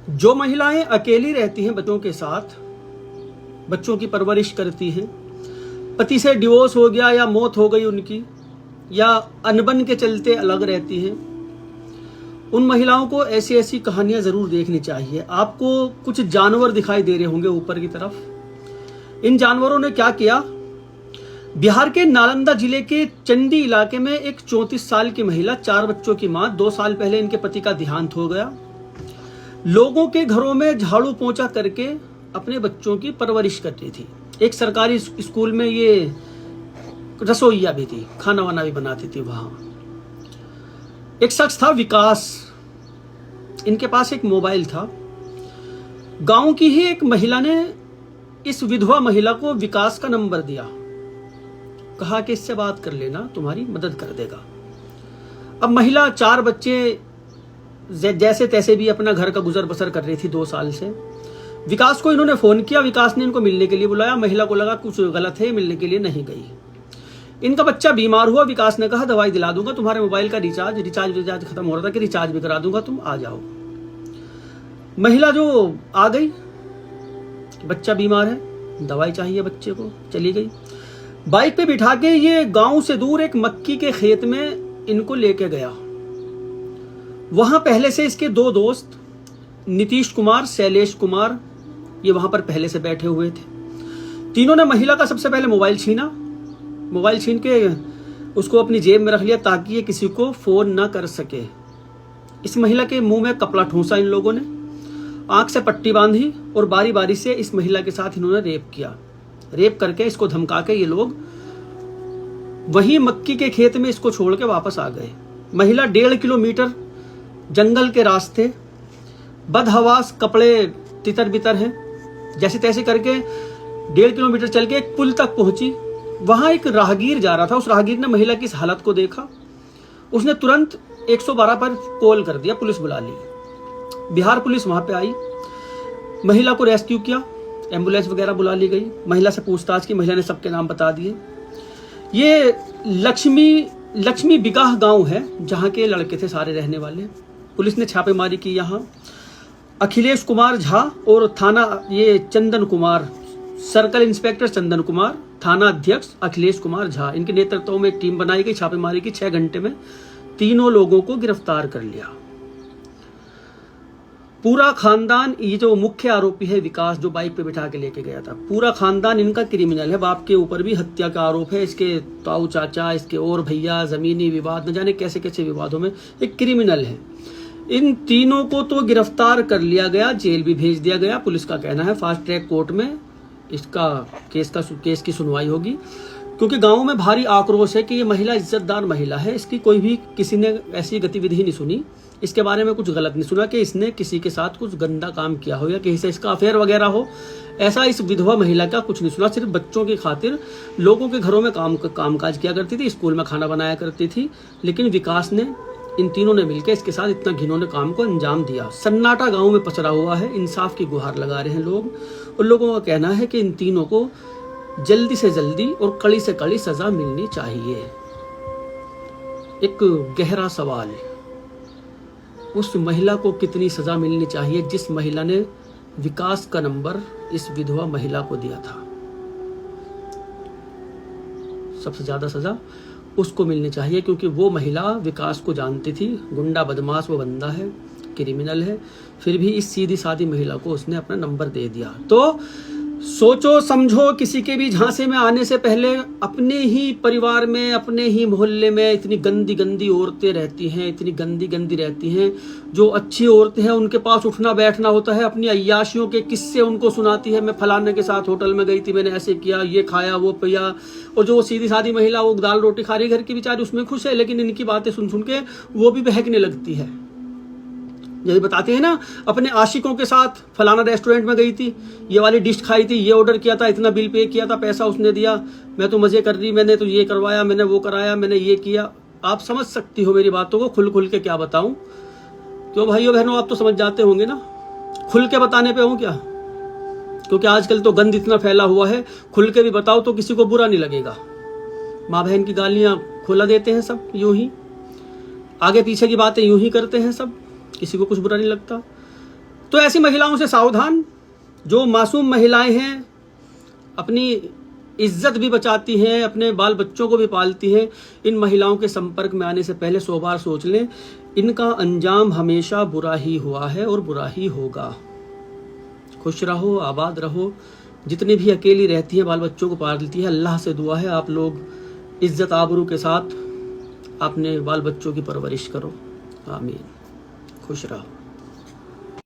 जो महिलाएं अकेली रहती हैं बच्चों के साथ, बच्चों की परवरिश करती हैं, पति से डिवोर्स हो गया या मौत हो गई उनकी, या अनबन के चलते अलग रहती हैं, उन महिलाओं को ऐसी ऐसी कहानियां जरूर देखनी चाहिए। आपको कुछ जानवर दिखाई दे रहे होंगे ऊपर की तरफ। इन जानवरों ने क्या किया? बिहार के नालंदा जिले के चंडी इलाके में एक 34 साल की महिला, 4 बच्चों की मां, 2 साल पहले इनके पति का देहांत हो गया। लोगों के घरों में झाड़ू पोंछा करके अपने बच्चों की परवरिश करती थी। एक सरकारी स्कूल में ये रसोइया भी थी, खाना वाना भी बनाती थी वहां। एक शख्स था विकास, इनके पास एक मोबाइल था। गांव की ही एक महिला ने इस विधवा महिला को विकास का नंबर दिया, कहा कि इससे बात कर लेना, तुम्हारी मदद कर देगा। अब महिला 4 बच्चे जैसे तैसे भी अपना घर का गुजर बसर कर रही थी 2 साल से। विकास को इन्होंने फोन किया, विकास ने इनको मिलने के लिए बुलाया। महिला को लगा कुछ गलत है, मिलने के लिए नहीं गई। इनका बच्चा बीमार हुआ, विकास ने कहा दवाई दिला दूंगा, तुम्हारे मोबाइल का रिचार्ज खत्म हो रहा था कि रिचार्ज भी करा दूंगा, तुम आ जाओ। महिला जो आ गई, बच्चा बीमार है, दवाई चाहिए बच्चे को, चली गई। बाइक पे बिठा के ये गांव से दूर एक मक्की के खेत में इनको लेके गया। वहां पहले से इसके 2 दोस्त नीतीश कुमार, शैलेश कुमार, ये वहां पर पहले से बैठे हुए थे। तीनों ने महिला का सबसे पहले मोबाइल छीना। मोबाइल छीन के उसको अपनी जेब में रख लिया ताकि ये किसी को फोन ना कर सके। इस महिला के मुंह में कपड़ा ठूंसा इन लोगों ने, आंख से पट्टी बांधी और बारी बारी से इस महिला के साथ इन्होंने रेप किया। रेप करके इसको धमका के ये लोग वही मक्की के खेत में इसको छोड़ के वापस आ गए। महिला 1.5 किलोमीटर जंगल के रास्ते, बदहवास कपड़े तितर बितर हैं, जैसे तैसे करके 1.5 किलोमीटर चल के एक पुल तक पहुंची। वहां एक राहगीर जा रहा था। उस राहगीर ने महिला की इस हालत को देखा, उसने तुरंत 112 पर कॉल कर दिया, पुलिस बुला ली। बिहार पुलिस वहां पे आई, महिला को रेस्क्यू किया, एम्बुलेंस वगैरह बुला ली गई। महिला से पूछताछ की, महिला ने सबके नाम बता दिए। ये लक्ष्मी बिगाह गांव है जहां के लड़के थे सारे रहने वाले। पुलिस ने छापेमारी की। यहाँ अखिलेश कुमार झा और थाना ये चंदन कुमार, सर्कल इंस्पेक्टर चंदन कुमार, थाना अध्यक्ष अखिलेश कुमार झा, इनके नेतृत्व में एक टीम बनाई गई। छापेमारी की, 6 घंटे में तीनों लोगों को गिरफ्तार कर लिया। पूरा खानदान, ये जो मुख्य आरोपी है विकास, जो बाइक पे बिठा के लेके गया था, पूरा खानदान इनका क्रिमिनल है। बाप के ऊपर भी हत्या का आरोप है, इसके ताऊ चाचा, इसके और भैया, जमीनी विवाद, न जाने कैसे कैसे विवादों में एक क्रिमिनल है। इन तीनों को तो गिरफ्तार कर लिया गया, जेल भी भेज दिया गया। पुलिस का कहना है फास्ट ट्रैक कोर्ट में इसका केस की सुनवाई होगी, क्योंकि गांव में भारी आक्रोश है कि ये महिला इज्जतदार महिला है, इसकी कोई भी किसी ने ऐसी गतिविधि नहीं सुनी, इसके बारे में कुछ गलत नहीं सुना कि इसने किसी के साथ कुछ गंदा काम किया हो या किसी से इसका अफेयर वगैरह हो। ऐसा इस विधवा महिला का कुछ नहीं सुना। सिर्फ बच्चों की खातिर लोगों के घरों में कामकाज किया करती थी, स्कूल में खाना बनाया करती थी। लेकिन विकास ने, इन तीनों ने मिलकर इसके साथ इतना घिनौने काम को अंजाम दिया। सन्नाटा गांव में पसरा हुआ है, इंसाफ की गुहार लगा रहे हैं लोग। और लोगों का कहना है कि इन तीनों को जल्दी से जल्दी और कड़ी से कड़ी सजा मिलनी चाहिए। एक गहरा सवाल, उस महिला को कितनी सजा मिलनी चाहिए जिस महिला ने विकास का नंबर इस विधवा महिला को दिया था? सबसे ज्यादा सजा उसको मिलनी चाहिए, क्योंकि वो महिला विकास को जानती थी, गुंडा बदमाश वो बंदा है, क्रिमिनल है, फिर भी इस सीधी सादी महिला को उसने अपना नंबर दे दिया। तो सोचो समझो, किसी के भी झांसे में आने से पहले अपने ही परिवार में, अपने ही मोहल्ले में इतनी गंदी गंदी औरतें रहती हैं, इतनी गंदी गंदी रहती हैं। जो अच्छी औरतें हैं उनके पास उठना बैठना होता है, अपनी अय्याशियों के किस्से उनको सुनाती है, मैं फलाने के साथ होटल में गई थी, मैंने ऐसे किया, ये खाया वो पिया। और जो सीधी सादी महिला, वो दाल रोटी खा रही घर की बेचारी, उसमें खुश है, लेकिन इनकी बातें सुन सुन के वो भी बहकने लगती है। जब बताते हैं ना, अपने आशिकों के साथ फलाना रेस्टोरेंट में गई थी, ये वाली डिश खाई थी, ये ऑर्डर किया था, इतना बिल पे किया था, पैसा उसने दिया, मैं तो मजे कर रही, मैंने तो ये करवाया, मैंने वो कराया, मैंने ये किया। आप समझ सकती हो मेरी बातों को, खुल खुल के क्या बताऊं? क्यों भाइयों बहनों, आप तो समझ जाते होंगे ना, खुल के बताने पे हूं क्या? क्योंकि आजकल तो गंद इतना फैला हुआ है, खुल के भी बताओ तो किसी को बुरा नहीं लगेगा। माँ बहन की गालियां खोला देते हैं सब, यूं ही आगे पीछे की बातें यूं ही करते हैं सब, किसी को कुछ बुरा नहीं लगता। तो ऐसी महिलाओं से सावधान। जो मासूम महिलाएं हैं, अपनी इज्जत भी बचाती हैं, अपने बाल बच्चों को भी पालती हैं, इन महिलाओं के संपर्क में आने से पहले 100 बार सोच लें। इनका अंजाम हमेशा बुरा ही हुआ है और बुरा ही होगा। खुश रहो, आबाद रहो। जितनी भी अकेली रहती हैं, बाल बच्चों को पालती है, अल्लाह से दुआ है आप लोग इज्जत आबरू के साथ अपने बाल बच्चों की परवरिश करो। आमीन। खुश रहो।